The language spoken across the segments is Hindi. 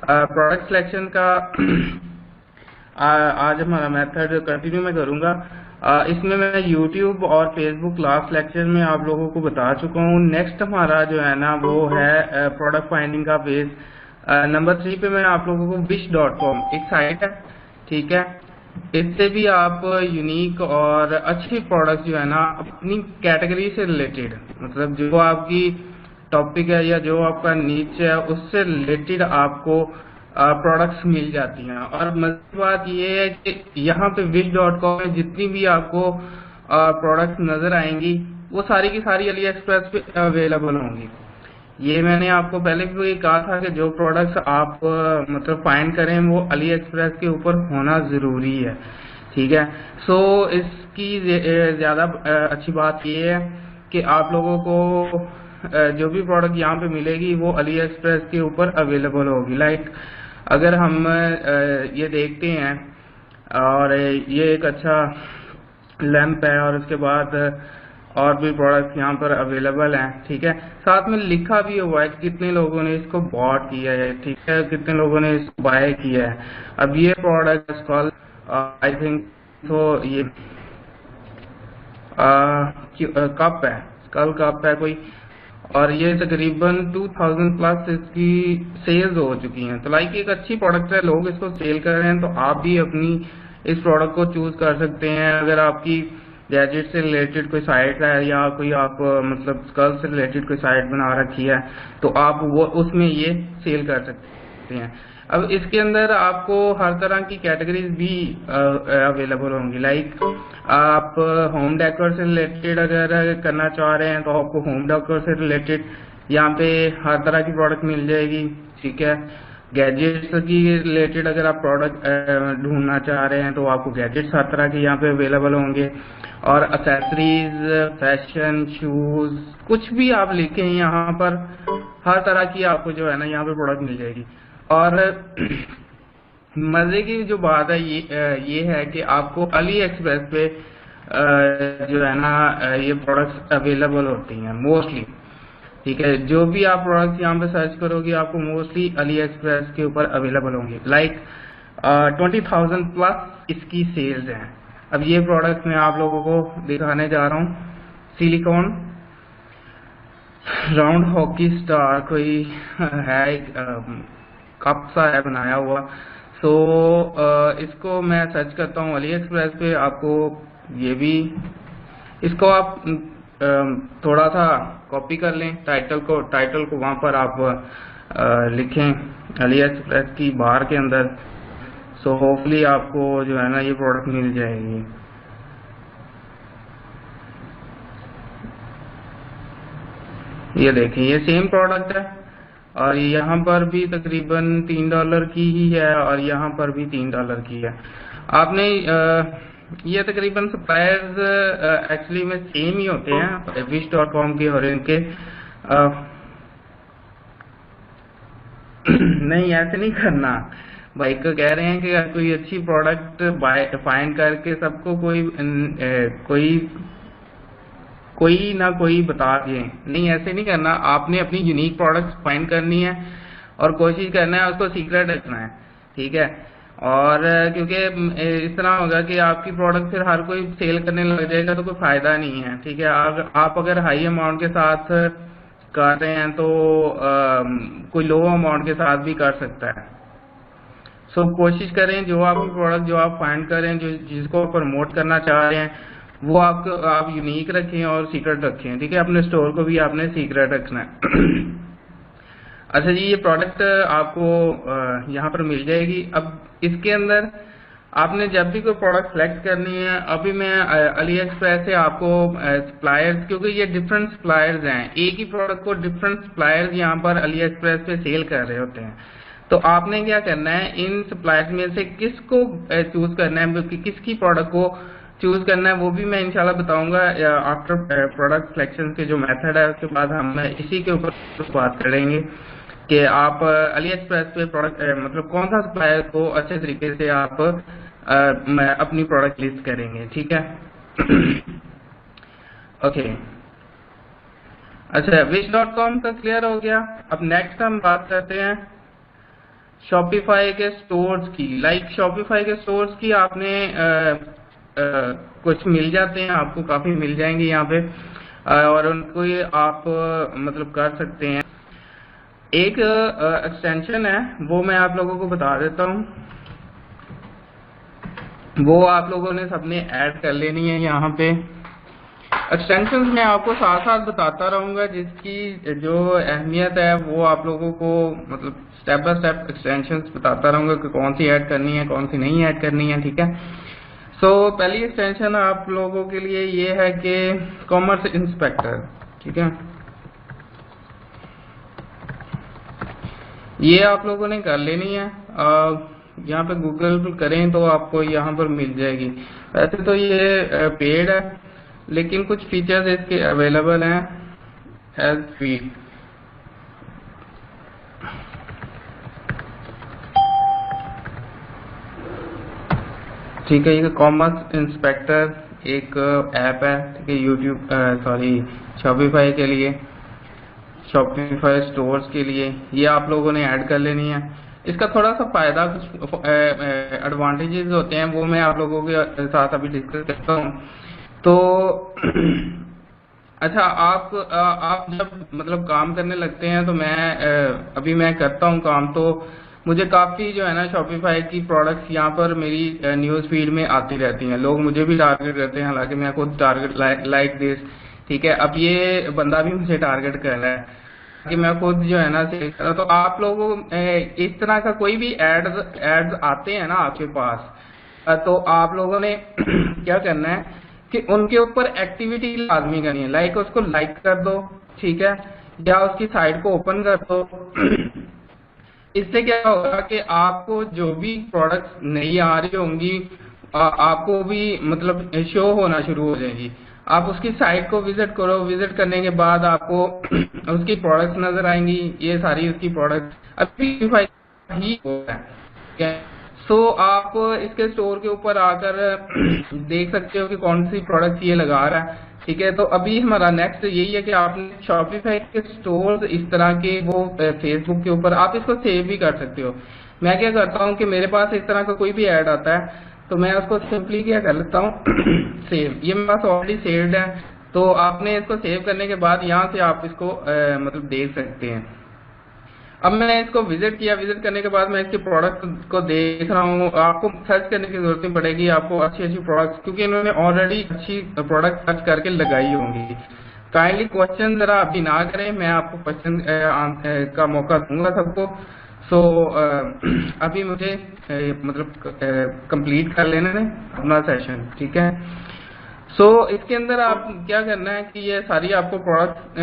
प्रोडक्ट सिलेक्शन का आज हमारा मेथड कंटिन्यू मैं करूंगा। इसमें मैं यूट्यूब और फेसबुक लास्ट लेक्चर में आप लोगों को बता चुका हूँ। नेक्स्ट हमारा जो है ना वो है प्रोडक्ट फाइंडिंग का बेस। नंबर 3 पे मैं आप लोगों को wish.com एक साइट है, ठीक है। इससे भी आप यूनिक और अच्छी प्रोडक्ट जो है ना अपनी कैटेगरी से रिलेटेड, मतलब जो आपकी टॉपिक है या जो आपका नीच है उससे रिलेटेड आपको प्रोडक्ट्स मिल जाती हैं। और मज़े की बात ये है कि यहाँ पे wish.com में जितनी भी आपको प्रोडक्ट्स नजर आएंगी वो सारी की सारी अली एक्सप्रेस पे अवेलेबल होंगी। ये मैंने आपको पहले भी कहा था कि जो प्रोडक्ट्स आप मतलब फाइंड करें वो अली एक्सप्रेस के ऊपर होना ज़रूरी है, ठीक है। सो इसकी ज़्यादा अच्छी बात ये है कि आप लोगों को जो भी प्रोडक्ट यहाँ पे मिलेगी वो अली एक्सप्रेस के ऊपर अवेलेबल होगी। लाइक अगर हम ये देखते हैं और ये एक अच्छा लैंप है और उसके बाद और भी प्रोडक्ट्स यहाँ पर अवेलेबल हैं, ठीक है। साथ में लिखा भी हुआ है कि कितने लोगों ने इसको बॉट किया है, ठीक है, कितने लोगों ने इसको बाय किया है। अब ये प्रोडक्ट स्कल आई थिंक तो ये कप है, स्कल कप है कोई, और ये तकरीबन 2000 प्लस इसकी सेल्स हो चुकी हैं। तो लाइक एक अच्छी प्रोडक्ट है, लोग इसको सेल कर रहे हैं, तो आप भी अपनी इस प्रोडक्ट को चूज कर सकते हैं। अगर आपकी गैजेट से रिलेटेड कोई साइट है या कोई आप मतलब स्कल से रिलेटेड कोई साइट बना रखी है तो आप वो उसमें ये सेल कर सकते हैं। अब इसके अंदर आपको हर तरह की कैटेगरीज भी अवेलेबल होंगी। लाइक आप होम डेकोर से रिलेटेड अगर करना चाह रहे हैं तो आपको होम डेकोर से रिलेटेड यहाँ पे हर तरह की प्रोडक्ट मिल जाएगी, ठीक है। गैजेट्स की रिलेटेड अगर आप प्रोडक्ट ढूंढना चाह रहे हैं तो आपको गैजेट्स हर तरह के यहाँ पे अवेलेबल होंगे। और एक्सेसरीज, फैशन, शूज, कुछ भी आप लिखें यहाँ पर हर तरह की आपको जो है ना यहाँ पे प्रोडक्ट मिल जाएगी। और मजे की जो बात है ये है कि आपको अली एक्सप्रेस पे जो है ना ये प्रोडक्ट्स अवेलेबल होती हैं मोस्टली, ठीक है। जो भी आप प्रोडक्ट्स यहाँ पे सर्च करोगे आपको मोस्टली अली एक्सप्रेस के ऊपर अवेलेबल होंगे। लाइक 20,000 प्लस इसकी सेल्स हैं। अब ये प्रोडक्ट मैं आप लोगों को दिखाने जा रहा हूँ। सिलिकॉन राउंड हॉकी स्टार कोई है, कप सा है बनाया हुआ। सो इसको मैं सर्च करता हूँ अली एक्सप्रेस पे। आपको ये भी इसको आप थोड़ा सा कॉपी कर लें, टाइटल को वहाँ पर आप लिखें अली एक्सप्रेस की बार के अंदर। सो होपफुली आपको जो है ना ये प्रोडक्ट मिल जाएगी। ये देखें ये सेम प्रोडक्ट है और यहाँ पर भी तकरीबन $3 की ही है और यहाँ पर भी $3 की है। आपने ये तकरीबन सप्लायर्स एक्चुअली में सेम ही होते हैं wish.com के और इनके। नहीं ऐसे नहीं करना, भाई को कह रहे हैं कि कोई अच्छी प्रोडक्ट फाइंड करके सबको कोई ना कोई बता दें, नहीं ऐसे नहीं करना। आपने अपनी यूनिक प्रोडक्ट फाइंड करनी है और कोशिश करना है उसको सीक्रेट रखना है, ठीक है। और क्योंकि इस तरह होगा कि आपकी प्रोडक्ट फिर हर कोई सेल करने लग जाएगा तो कोई फायदा नहीं है, ठीक है। आप अगर हाई अमाउंट के साथ कर रहे हैं तो कोई लो अमाउंट के साथ भी कर सकता है। सो कोशिश करें जो आपकी प्रोडक्ट जो आप फाइंड करें, जो जिसको प्रमोट करना चाह रहे हैं वो आप यूनिक रखें और सीक्रेट रखें, ठीक है। अपने स्टोर को भी आपने सीक्रेट रखना है। अच्छा जी, ये प्रोडक्ट आपको यहाँ पर मिल जाएगी। अब इसके अंदर आपने जब भी कोई प्रोडक्ट सेलेक्ट करनी है, अभी मैं अली एक्सप्रेस से आपको सप्लायर्स, क्योंकि ये डिफरेंट सप्लायर्स हैं, एक ही प्रोडक्ट को डिफरेंट सप्लायर्स यहाँ पर अली एक्सप्रेस पे सेल कर रहे होते हैं। तो आपने क्या करना है, इन सप्लायर्स में से किसको चूज करना है, किसकी प्रोडक्ट को चूज करना है वो भी मैं इंशाल्लाह बताऊंगा आफ्टर प्रोडक्ट सिलेक्शन के जो मेथड है उसके बाद हम इसी के ऊपर बात करेंगे कि आप अली एक्सप्रेस पे प्रोडक्ट मतलब कौन सा सप्लायर को अच्छे तरीके से आप अपनी प्रोडक्ट लिस्ट करेंगे, ठीक है। ओके अच्छा wish.com का क्लियर हो गया। अब नेक्स्ट हम बात करते हैं शॉपिफाई के स्टोर्स की, शॉपिफाई के स्टोर्स की आपने कुछ मिल जाते हैं, आपको काफी मिल जाएंगे यहाँ पे, और उनको ये आप मतलब कर सकते हैं। एक एक्सटेंशन है, वो मैं आप लोगों को बता देता हूँ, वो आप लोगों ने सबने ऐड कर लेनी है यहाँ पे। एक्सटेंशन मैं आपको साथ साथ बताता रहूंगा, जिसकी जो अहमियत है वो आप लोगों को मतलब स्टेप बाय स्टेप एक्सटेंशन बताता रहूंगा कि कौन सी ऐड करनी है, कौन सी नहीं ऐड करनी है, ठीक है। सो पहली एक्सटेंशन आप लोगों के लिए ये है कि कॉमर्स इंस्पेक्टर, ठीक है। ये आप लोगों ने कर लेनी है, यहाँ पे गूगल करें तो आपको यहाँ पर मिल जाएगी। वैसे तो ये पेड है, लेकिन कुछ फीचर्स इसके अवेलेबल हैं एज फ्री। ठीक है, ये कॉमर्स इंस्पेक्टर एक ऐप है, ठीक है, यूट्यूब शॉपिफाई के लिए, शॉपिफाई स्टोर्स के लिए। ये आप लोगों ने ऐड कर लेनी है। इसका थोड़ा सा फायदा, कुछ एडवांटेजेस होते हैं, वो मैं आप लोगों के साथ अभी डिस्कस करता हूँ। तो अच्छा, आप जब मतलब काम करने लगते हैं, तो अभी मैं करता हूँ काम, तो मुझे काफी जो है ना शॉपिफाई की प्रोडक्ट्स यहाँ पर मेरी न्यूज फीड में आती रहती हैं। लोग मुझे भी टारगेट करते हैं, हालांकि मैं खुद टारगेट लाइक दिस, ठीक है। अब ये बंदा भी मुझे टारगेट कर रहा है कि मैं खुद जो है ना सेल कर रहा हूं। तो आप लोगों इस तरह का कोई भी एड्स आते हैं ना आपके पास, तो आप लोगों ने क्या करना है कि उनके ऊपर एक्टिविटी लाजमी करनी है। उसको लाइक कर दो, ठीक है, या उसकी साइट को ओपन कर दो। इससे क्या होगा कि आपको जो भी प्रोडक्ट्स नहीं आ रही होंगी, आपको भी मतलब शो होना शुरू हो जाएगी। आप उसकी साइट को विजिट करो, विजिट करने के बाद आपको उसकी प्रोडक्ट्स नजर आएंगी। ये सारी उसकी प्रोडक्ट्स अभी ही हो रहा है। सो आप इसके स्टोर के ऊपर आकर देख सकते हो कि कौन सी प्रोडक्ट ये लगा रहा है, ठीक है। तो अभी हमारा नेक्स्ट यही है कि आपने शॉपिफाई के स्टोर्स इस तरह के वो फेसबुक के ऊपर आप इसको सेव भी कर सकते हो। मैं क्या करता हूँ कि मेरे पास इस तरह का कोई भी ऐड आता है, तो मैं उसको सिंपली क्या कर लेता हूँ सेव। ये मेरे पास ऑलरेडी सेव्ड है, तो आपने इसको सेव करने के बाद यहाँ से आप इसको मतलब देख सकते हैं। अब मैंने इसको विजिट किया, विजिट करने के बाद मैं इसके प्रोडक्ट को देख रहा हूँ। आपको सर्च करने की जरूरत नहीं पड़ेगी, आपको अच्छी अच्छी प्रोडक्ट्स, क्योंकि इन्होंने ऑलरेडी अच्छी प्रोडक्ट सर्च करके लगाई होंगी। काइंडली क्वेश्चन जरा अभी ना करें, मैं आपको क्वेश्चन का मौका दूंगा सबको। सो अभी मुझे मतलब कंप्लीट कर लेने दें अपना सेशन, ठीक है। सो इसके अंदर आप क्या करना है कि ये सारी आपको प्रोडक्ट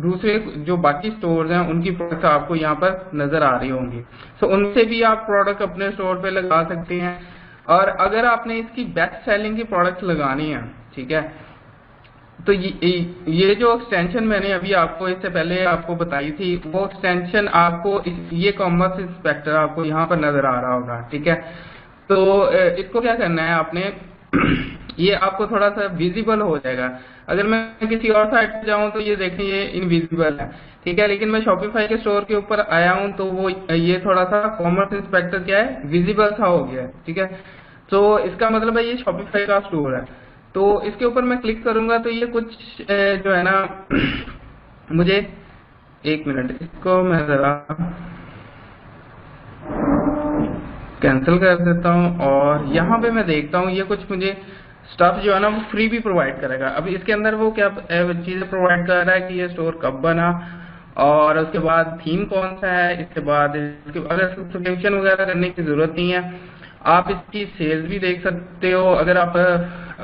दूसरे जो बाकी स्टोर्स हैं उनकी प्रोडक्ट आपको यहाँ पर नजर आ रही होंगी। सो उनसे भी आप प्रोडक्ट अपने स्टोर पे लगा सकते हैं। और अगर आपने इसकी बेस्ट सेलिंग की प्रोडक्ट लगानी है, ठीक है, तो ये जो एक्सटेंशन मैंने अभी आपको इससे पहले आपको बताई थी, वो एक्सटेंशन आपको ये कॉमर्स इंस्पेक्टर आपको यहाँ पर नजर आ रहा होगा, ठीक है। तो इसको क्या करना है आपने ये आपको थोड़ा सा विजिबल हो जाएगा। अगर मैं किसी और साइट पे जाऊं तो ये देखें ये इनविजिबल है, ठीक है, लेकिन मैं शॉपिफाई के स्टोर के ऊपर आया हूं तो वो ये थोड़ा सा कॉमर्स इंस्पेक्टर क्या है, विजिबल सा हो गया है, ठीक है। तो इसका मतलब है ये शॉपिफाई का स्टोर है। तो इसके ऊपर मैं क्लिक करूंगा तो ये कुछ जो है ना मुझे एक मिनट, इसको मैं जरा कैंसिल कर देता हूँ और यहाँ पे मैं देखता हूँ ये कुछ मुझे स्टफ जो है ना वो फ्री भी प्रोवाइड करेगा। अभी इसके अंदर वो क्या चीजें प्रोवाइड कर रहा है कि ये स्टोर कब बना, और उसके बाद थीम कौन सा है, इसके बाद अगर सब्सक्रिप्शन वगैरह करने की जरूरत नहीं है, आप इसकी सेल्स भी देख सकते हो। अगर आप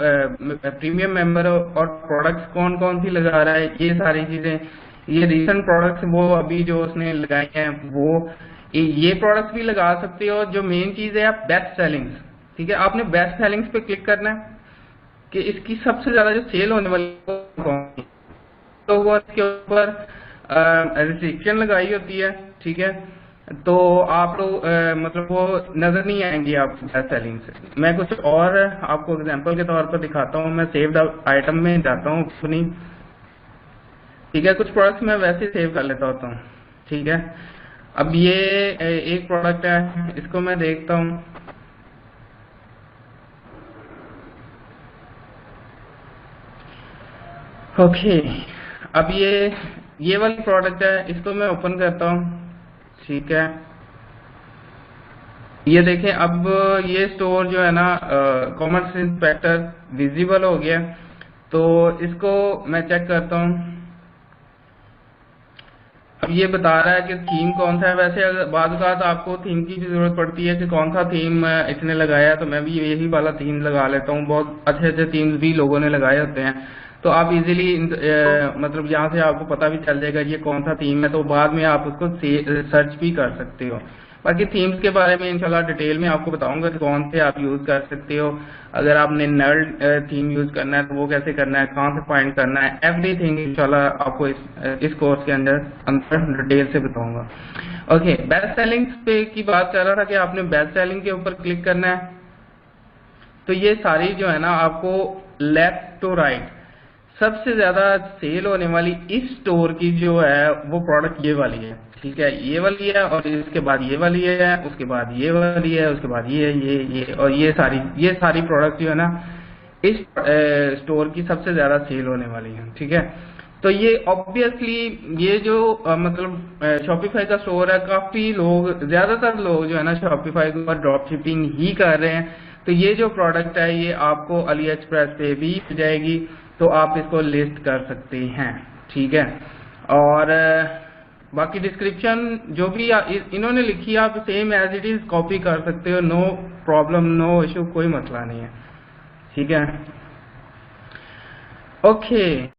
प्रीमियम मेंबर हो, और प्रोडक्ट्स कौन कौन सी लगा रहा है, ये सारी चीजें, ये रिसेंट प्रोडक्ट्स वो अभी जो उसने लगाई हैं वो ये प्रोडक्ट्स भी लगा सकते हो। जो मेन चीज है आप बेस्ट सेलिंग्स, ठीक है, आपने बेस्ट सेलिंग्स पे क्लिक करना है कि इसकी सबसे ज्यादा जो सेल होने वाली कौन सी, तो वो इसके ऊपर रिस्ट्रिक्शन लगाई होती है, ठीक है। तो आप लोग मतलब वो नजर नहीं आएंगी आप बेस्ट सेलिंग से। मैं कुछ और आपको एग्जांपल के तौर पर दिखाता हूँ। मैं सेव्ड आइटम में जाता हूँ अपनी, ठीक है, कुछ प्रोडक्ट्स मैं वैसे सेव कर लेता होता हूँ, ठीक है। अब ये एक प्रोडक्ट है, इसको मैं देखता हूँ। ओके, अब ये वाली प्रोडक्ट है, इसको मैं ओपन करता हूँ। ठीक है, ये देखें, अब ये स्टोर जो है ना कॉमर्स इंस्पेक्टर विजिबल हो गया। तो इसको मैं चेक करता हूँ। अब ये बता रहा है कि थीम कौन सा है। वैसे बाद तो आपको थीम की भी जरूरत पड़ती है कि कौन सा थीम इसने लगाया है, तो मैं भी यही वाला थीम लगा लेता हूँ। बहुत अच्छे अच्छे थीम्स भी लोगों ने लगाए होते हैं, तो आप इजीली मतलब यहाँ से आपको पता भी चल जाएगा ये कौन सा थीम है, तो बाद में आप उसको सर्च भी कर सकते हो। बाकी थीम्स के बारे में इंशाल्लाह डिटेल में आपको बताऊंगा कि कौन से आप यूज कर सकते हो। अगर आपने नल थीम यूज करना है तो वो कैसे करना है, कहाँ से फाइंड करना है, एवरीथिंग इंशाल्लाह आपको इस कोर्स के अंदर डिटेल से बताऊंगा। ओके, बेस्ट सेलिंग पे की बात कर रहा था कि आपने बेस्ट सेलिंग के ऊपर क्लिक करना है। तो ये सारी जो है ना आपको लेफ्ट टू राइट सबसे ज्यादा सेल होने वाली इस स्टोर की जो है वो प्रोडक्ट ये वाली है। ठीक है, ये वाली है, और इसके बाद ये वाली है, उसके बाद ये वाली है, उसके बाद ये और ये सारी प्रोडक्ट जो है ना इस स्टोर की सबसे ज्यादा सेल होने वाली है। ठीक है, तो ये ऑब्वियसली ये जो मतलब शॉपिफाई का स्टोर है, काफी लोग, ज्यादातर लोग जो है ना शॉपिफाई के ऊपर ड्रॉप शिपिंग ही कर रहे हैं। तो ये जो प्रोडक्ट है ये आपको अली एक्सप्रेस पे भी मिल जाएगी, तो आप इसको लिस्ट कर सकते हैं। ठीक है, और बाकी डिस्क्रिप्शन जो भी इन्होंने लिखी है आप same as it is copy कर सकते हो, नो प्रॉब्लम, नो इशू, कोई मसला नहीं है। ठीक है, ओके।